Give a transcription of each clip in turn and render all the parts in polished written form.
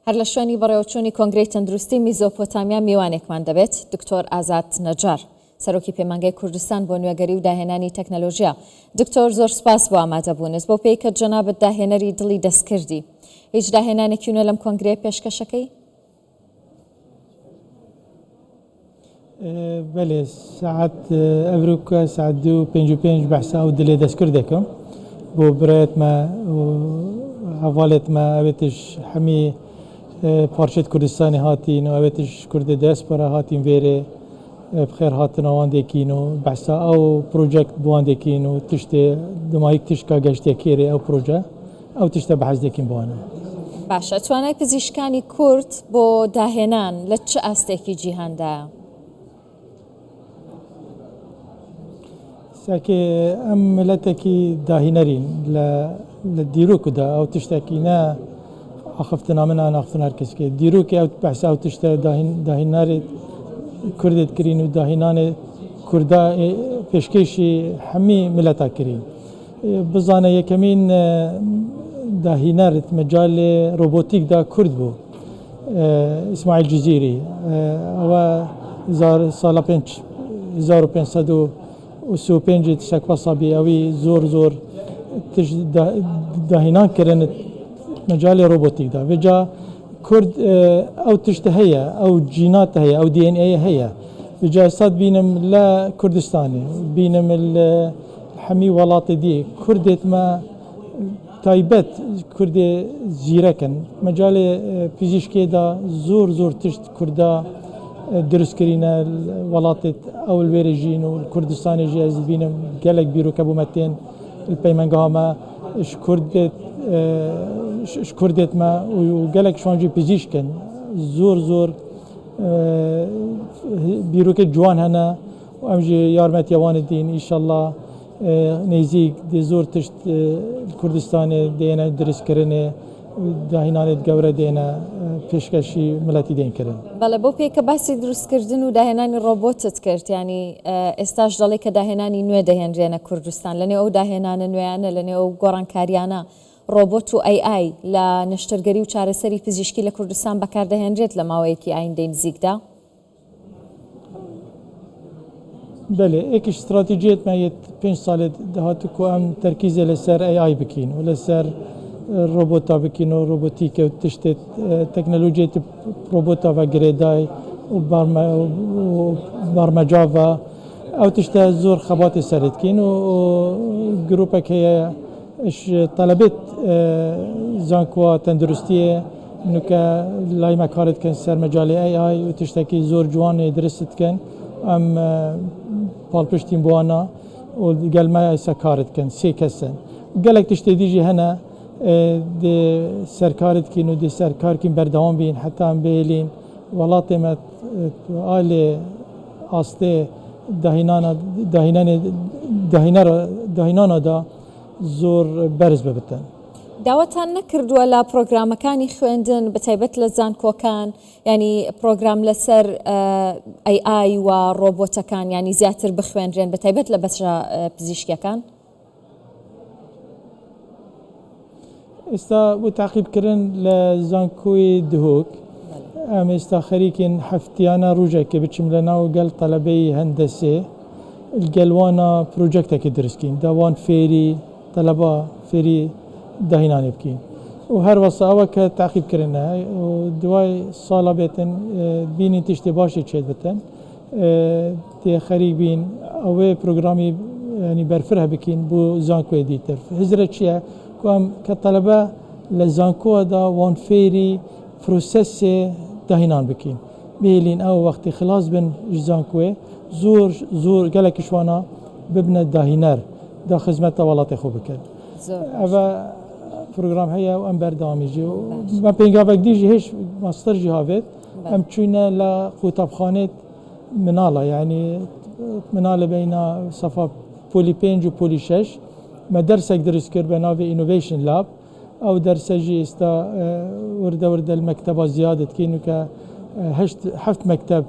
هەر لە شوێنی بەڕێوەچوونی کۆنگرەی تەندروستی میزۆپۆتامیا میوانێکمان دەبێت دکتۆر ئازاد نەجار سەرۆکی پەیمانگای کوردستان بۆ نوێگەری و داهێنانی تەکنەلۆژیا. دکتۆر زۆر سپاس بۆ ئامادەبوونز بۆ پێی کە جەنابەت داهێنەری دڵی دەستکردی. هیچ داهێنانێکی نوێ لەم کۆنگرەیە پێشکەشەکەی؟ بله ساعت ئەڤروکە ساعت 2:55 بەحسا و دلێ دەستکردێکم بۆ برایەتمە هەواڵێتمە ئەوێتش هەمی پارچێت کوردستانی هاتین و ئەوێتش کوردی دایسپۆرا هاتین وێرێ بخێر هاتن ئەوان دێکین و بەحسا ئەو پرۆجێکت بۆوان دێکین و تشتێ دمایک تشکا گەشتێکێرێ ئەو پرۆژە ئەو تشتە بەحەز دێکین بوانە. باشە، توانای پزیشکانی کورد بۆ داهێنان لە چه ئاستێکی جیهاندایە؟ ساکێ ئەم ملەتێکی داهینەرین لە دیرۆکدا ئەو تشتێکی نە ئاخفتنا منە ناختن هەر کەسکێ دیرۆکی ئەو بەحسا ئەو تشتە داهینارێت کوردێت کرین و داهینانێ کووردا پێشکەشی هەمی ملەتا کرین. بزانە یەکەمین داهینەرت مەجالێ ڕۆبۆتیکدا کورد بوو ئیسماعیل جزیری ئەوە ساڵە 1535 تشتێک وەسابی ئەوی زۆر داهینان کردن مەجالی ڕۆبۆتیکدا وێجا کورد ئەو تشتە هەیە ئەو جیناتە هەیە ئەو DNA هەیە وێجا ئێستا بینم لە کوردستانی بینم هەمی وڵاتی دی کوردێتمە تایبەت کوردێ زیرەکەن مەجالی پزیشکێدا زۆر تشت کووردا دروستکردینە وڵاتێت ئەو وێرە ژین و کوردستانێژی ئەز بینم gelek بیرۆکە بوومەتێن پەیمانگاهامە کوردێتمە و gelek شوانجی پزیشکن زۆر بیرۆکە جوان هەنە و ئەمژێ یارمەتیەوانت دین ئیشەڵڵا نێزیک دێ زۆر تشت کوردستانێ دێنە دروستکردنێ داهینانێت گەورە دێنە پێشکەشی ملەتی دێنکردن. بەڵێ بۆ پێکە باسی دروستکردن و داهێنانی ڕۆبۆتت کرد ینی ئێستاش دەڵێ کە داهێنانی نوێ دەهێنرێنە کوردستان لەنێ ئەو داهێنانە نوێیانە لەنێ ئەو گۆڕانکاریانە ڕۆبۆت و AI لە نەشتەرگەری و چارەسەری پزیشکی لە کوردستان بەکاردەهێنرێت لە ماوەیەکی ئایندەی نزیکدا؟ بله ایک استراتژیت ما 5 سال دهاتو که ام ترکیز لسر AI بکین و لسر روبوتا بکین و روبوتیک و تشت تکنولوژی روبوتا و گریدای و برمجا و او تشت زور خبات سرت کین و گروپه که اش طلبت زانکوا تندرستیه نوکه لای مکارت کن سر مجال AI و تشتکی زور جوان درست کن ام پالپشتین بوانا و گل ما سکارت کن سی کسن گلک تشتی دیجی هنه دی سرکارت کن و دی سرکار کن بردوام بین حتی ام بیلین ولات مت آل آسته داهینانا دا زور برز ببتن. داوەتان نەکردووە لە پرۆگرامەکانی خوێندن بەتایبەت لە زانکۆکان ینی پرۆگرام لەسەر AI و ڕۆبۆتەکان ینی زیاتر بخوێنرێن بەتایبەت لە بەشە پزیشکیەکان؟ ئێستا بۆ تاقیبکردن لە زانکۆی دهۆک ئەم ئێستا خەریکین هەفتیانە ڕۆژێکە بچم لە ناو گەل تەلەبەی هەندەسێ گەلوانە پرۆجێکتێکی دروستکەین داوان فێری تەلەبە فێری داهینانێ بکەین و هەر وەساوە کە تاقیبکردنە و دوای ساڵە بێتن بینین تشتێ باشی چێت بتن تێ خەریک بین ئەوێ پرۆگرامی ینی بەرفر هەبکەین بۆ زانکۆی دیتر هزرە چییە کە تەلەبە لە زانکۆدا وان فێری پرۆسەسێ داهینان بکەین بێلین ئەو وەختی خلاص بن زانکۆێ زۆر گەلێکی شوانە ببنە داهینەر دا خزمەتە وڵاتی خۆ بکرد ئەوە پروگرام هەیە و ئەم بەردەوامیژی و بە پێنگاوێک دیژی هیچ ماستەرژی هاوێت ئەم چوینە لە قوتابخانێت مناڵە یعنی مناڵە بینە سەفا پۆلی 5 و پۆلی 6 مە دەرسێک دروست کرد بە ناوی ئینۆڤیشن لاب ئەو دەرسەژی ئێستا وردە مەکتەبە زیادت کەین و کە 7 مەکتەب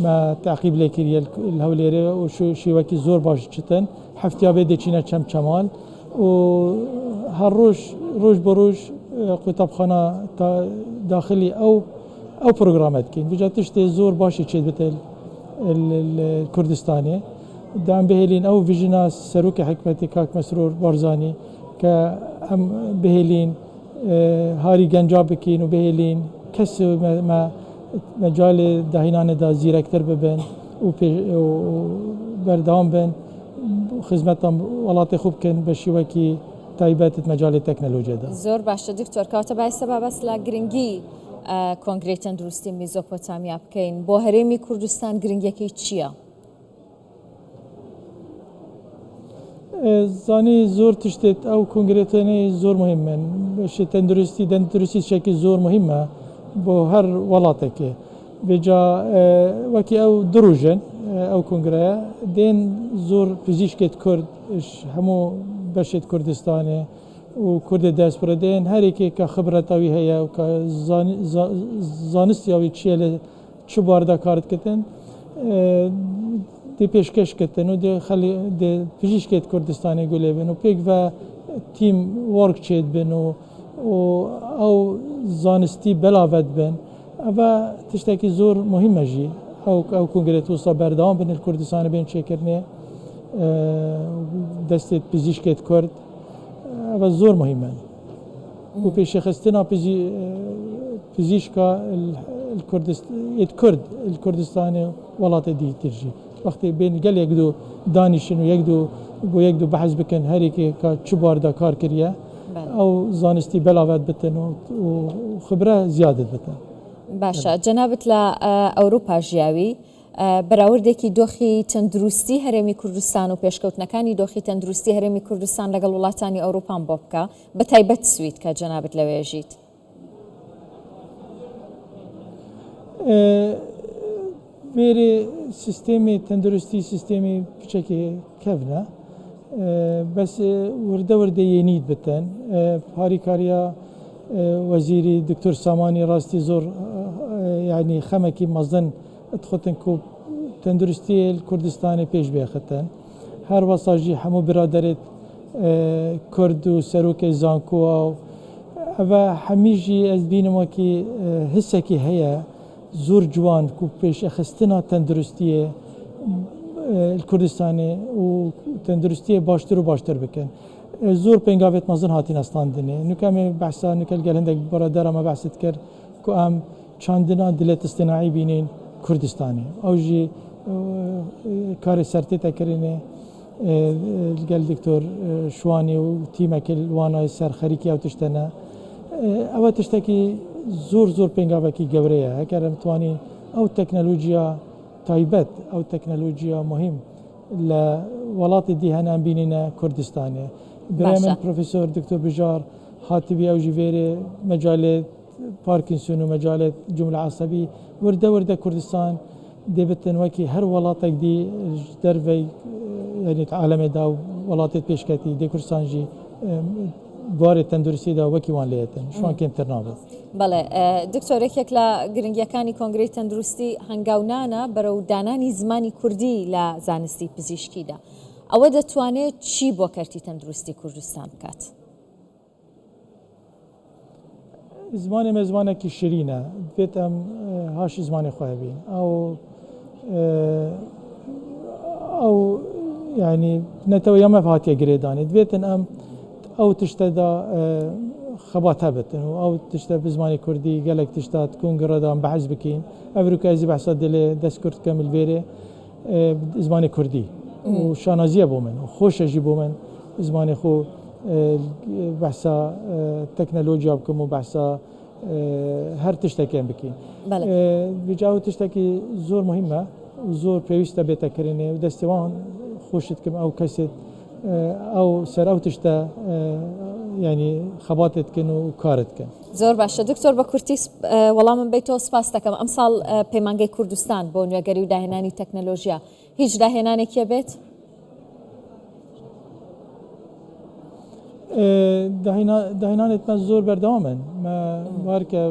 ما تعقیب لێ کردە لە هەولێرە و شێوەکی زۆر باش چتن هەفتیا بێ دەچینە چەمچەمان و هەر ڕۆژ بە ڕۆژ قوتابخانە داخلي او بروجرامات كين بجا تشتي زور باشي تشد بتل الكردستاني دام بهلين او فيجنا سروك حكمتي كاك مسرور بارزاني كأم بهلين هاري جنجابكين وبهلين كسو ما مجال دهينان دا زيركتر ببن وبردام بن خدمتهم ولات خوب كن بشيوكي تايبات مجال التكنولوجيا دا زور باشە دکتۆر کاتە بایسەبا بەس لە گرنگی کۆنگرێت تەندروستی میزۆپۆتامیا بکەین بۆ هەرێمی کوردستان گرنگیەکەی چییە؟ زانی زۆر تشتێت ئەو کۆنگرێتانەی زۆر مهمن بەشی تەندروستی شێکی زۆر مهمە بۆ هەر وڵاتێکێ بێجا وەکی ئەو دروژن ئەو کۆنگرەیە دێن زۆر پزیشکێت کورد هەموو بەشێت کوردستانێ و کوردی دەسپۆرە دێن هەرێکێ کە خبرەتاوی هەیە و کە زانستیاوی چیە لە چ باردا کارتکردن دی پێشکەشکردن و دێ پزیشکێت کوردستانی گولێ بن و پێک بە تیم وەرک چێت بن و ئەو زانستی بەلاوەت بن ئەوە تشتێکی زۆر مهمەژی ئەو کۆنگرێت وستا بەردەوام بن کوردستانی بێن چێکردنێ دەستێت پزیشکێت کورد ئەوە زۆر مهمە و پێشەخستنا پزیشکە کورد کوردستانی وڵاتی دیترژی وەختی بین گەل یەک دوو دانیشن و بۆ یەک دوو بەحث بکەن هەرێکێ کە چ باردا کار کردە ئەو زانستی بەلاوەت بتن و خبرە زیادت بتن. باشە جەنابەت لە ئەوروپا ژیاوی بەراوردێکی دۆخی تەندروستی هەرێمی کوردستان و پێشکەوتنەکانی دۆخی تەندروستی هەرێمی کوردستان لەگەڵ وڵاتانی ئەوروپان بۆ بکە بە تایبەت سوید کە جەنابەت لەوێژیت. وێرێ سیستێمی تەندروستی سیستێمی بچێکی کەڤنە بەس وردە وردە یێنیت بتەن هاریکاریە وەزیری دکتۆر سامانی ڕاستی زۆر یعنی خەمێکی مەزن اتخوتن کو تندرستی کردستانی پیش بیاختن هر وساجی همو برادرت کرد و سروک زانکو و همیشه از بینم که حسه که هیا زور جوان کو پیش اخستنا تندرستی کردستانی و تندرستی باشتر و باشتر بکن زور پنگاوت مزن هاتی نستاندنه نکم بحثا نکل گلندک برادر ما بحثت کرد کو ام چاندنا دلت استناعی بینین کردستانی او جی کار سرتی تکرینه گل دکتور شوانی و تیم کل وانا سر خریکی او تشتنه او تشتکی زور پنگاوه کی گوریه هکر متوانی او تکنولوژیا تایبت او تکنولوژیا مهم لولات دیهنان بینینه کردستانی برای پروفسور دکتور بجار هاتبی او جیویره مجالات پارکینسون و مجالات جمله عصبی ورده کردستان دبتن وکی هر ولاتک دی دروی یعنی عالم دا ولاتت پیشکتی دی کردستان جی بار تندرستی دا وکی وان لیتن شوان کم ترنابه. بله دکتور یەکێک لە گرنگیەکانی کۆنگرەی تەندروستی هەنگاونانە بەرەو دانانی زمانی کوردی لە زانستی پزیشکیدا ئەوە دەتوانێت چی بۆ کەرتی تەندروستی کوردستان بکات؟ زمانی مزمانێکی شیرینە بێت ئەم هاشی زمانی خۆی بین ئەو یعنی نەتەوە یەمە هاتیە گرێدانێت بێتن ئەو تشتەدا خەبات هەبێتن و ئەو تشتە بزمانی کوردی گەلێک تشتا کۆنگرەدا بەحث بکەین ئەڤروکایزی بەحسا دلێ دەست کورد کەمل بێرێ زمانی کوردی و شانازیە بۆ من و خۆشەژی بۆ من زمانی خۆ بحثا تکنولوژیا بکەم و بحثا هەر تشتێکیان بکەین بجاو تشتێکی زۆر مهمە و زۆر پێویستە بێتەکردنێ و دەستێوان خۆشت کەم ئەو کەسێت ئەو سەر ئەو تشتە ینی خەباتت کن و کارت کن. زۆر باشە دکتۆر بە کورتی وەڵامم بیتەوە سپاس دەکەم ئەمساڵ پەیمانگەی کوردستان بۆ نوێگەری و داهێنانی تەکنەلۆژیا هیچ داهێنانێکیە بێت؟ داهێنانێتمە زۆر بەردەوامن وارکە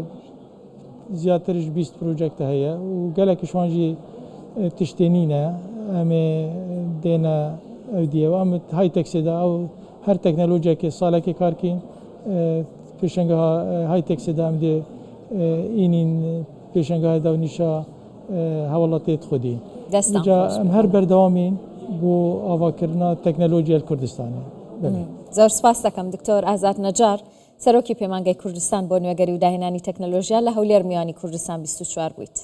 زیاترش 20 پرۆژێکتە هەیە و گەلێکیشوانژی تشتێنینە ئەمێ دێنە ئەو دیەوە ئەم های تەکسێدا ئەو هەر تەکنەلۆژیەکی ساڵێکی کارکەین پێشەنگە های تەکسێدا ئەم دێ اینین پێشنگای داونیشە هەوڵەتێت خودی دەستان جا خۆش ئەم هەر بەردەوامین بۆ ئاواکردنا تەکنەلۆژیای کوردستانە زۆر سپاس دەکەم دکتۆر ئازاد نەجار سەرۆکی پەیمانگای کوردستان بۆ نوێگەری و داهێنانی تەکنەلۆژیا لە هەولێر میوانی کوردستان 24 بوویت.